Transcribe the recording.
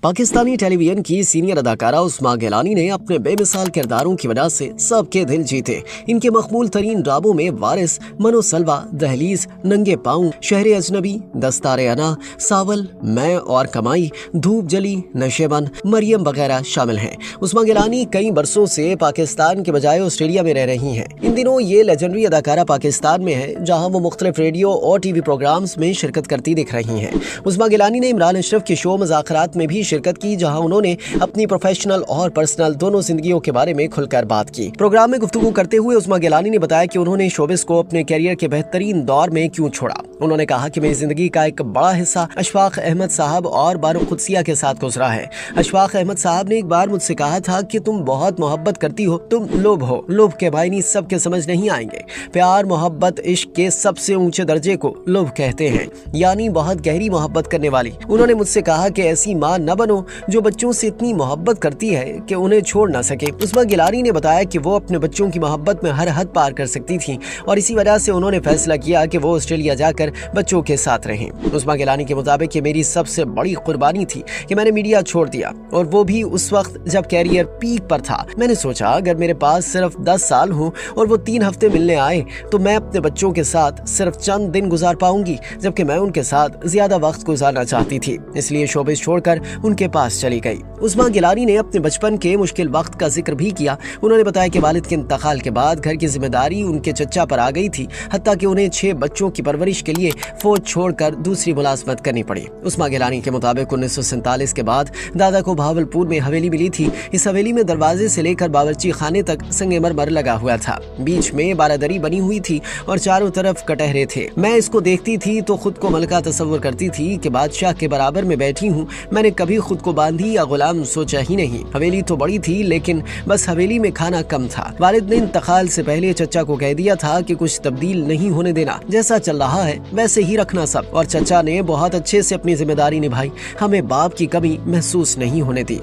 Pakistani television की senior अदाकारा उस्मा गिलानी ने अपने बेमिसाल किरदारों की वजह से सबके दिल जीते। इनके मकबूल तरीन ड्रामों में वारिस, मनो सलवा, दहलीज, नंगे पाँव, शहर अजनबी, दस्तारे अना, सावल, मैं और कमाई, धूप जली, नशेबंद, मरियम वगैरह शामिल हैं। उस्मा गिलानी कई बरसों से पाकिस्तान के बजाय ऑस्ट्रेलिया में रह रही हैं। इन दिनों ये लेजेंडरी अदाकारा पाकिस्तान में है, जहां वो मुख्तलिफ रेडियो और टीवी प्रोग्राम्स में शिरकत करती दिख रही हैं। उस्मा गिलानी ने इमरान अशरफ के शो मुज़ाकरात में भी शिरकत की, जहां उन्होंने अपनी प्रोफेशनल और पर्सनल दोनों जिंदगियों के बारे में खुलकर बात की। प्रोग्राम में गुफ्तगू करते हुए उस्मा गिलानी ने बताया कि उन्होंने शोबिस को अपने कैरियर के बेहतरीन दौर में क्यों छोड़ा। उन्होंने कहा कि मेरी जिंदगी का एक बड़ा हिस्सा अशफाक अहमद साहब और बानो कुदसिया के साथ गुजरा है। अशफाक अहमद साहब ने एक बार मुझसे कहा था कि तुम बहुत मोहब्बत करती हो, तुम लोभ हो, लोभ के मायने सबके समझ नहीं आएंगे। प्यार, मोहब्बत, इश्क के सबसे ऊंचे दर्जे को लोभ कहते हैं, यानी बहुत गहरी मोहब्बत करने वाली। उन्होंने मुझसे कहा कि ऐसी माँ न बनो जो बच्चों से इतनी मोहब्बत करती है कि उन्हें छोड़ ना सके। उस्मा गिलानी ने बताया कि वो अपने बच्चों की मोहब्बत में हर हद पार कर सकती थी और इसी वजह से उन्होंने फैसला किया कि वो ऑस्ट्रेलिया जाकर बच्चों के साथ रहें। उस्मा गिलानी के मुताबिक ये मेरी सबसे बड़ी कुर्बानी थी कि मैंने मीडिया छोड़ दिया, और वो भी उस वक्त जब कैरियर पीक पर था। मैंने सोचा अगर मेरे पास सिर्फ 10 साल हो और वो 3 हफ्ते मिलने आए तो मैं अपने बच्चों के साथ सिर्फ चंद दिन गुजार पाऊंगी, जबकि मैं उनके साथ ज्यादा वक्त गुजारना चाहती थी, इसलिए शोबिस छोड़कर उनके पास चली गई। उस्मा गिलानी ने अपने बचपन के मुश्किल वक्त का जिक्र भी किया। उन्होंने बताया कि वालिद के इंतकाल के बाद घर की जिम्मेदारी उनके चचा पर आ गई थी, हत्ता कि उन्हें 6 बच्चों की परवरिश के लिए फौज छोड़कर दूसरी मुलाजमत करनी पड़ी। उस्मा गिलानी के मुताबिक 1947 के बाद दादा को भावलपुर में हवेली मिली थी। इस हवेली में दरवाजे से लेकर बावर्ची खाने तक संगमरमर लगा हुआ था, बीच में बारादरी बनी हुई थी और चारों तरफ कटहरे थे। मैं इसको देखती थी तो खुद को मलका तस्वुर करती थी कि बादशाह के बराबर में बैठी हूँ। मैंने कभी खुद को बांधी या गुलाम सोचा ही नहीं। हवेली तो बड़ी थी, लेकिन बस हवेली में खाना कम था। वालिद ने इंतकाल से पहले चचा को कह दिया था कि कुछ तब्दील नहीं होने देना, जैसा चल रहा है वैसे ही रखना सब, और चचा ने बहुत अच्छे से अपनी जिम्मेदारी निभाई। हमें बाप की कमी महसूस नहीं होने दी।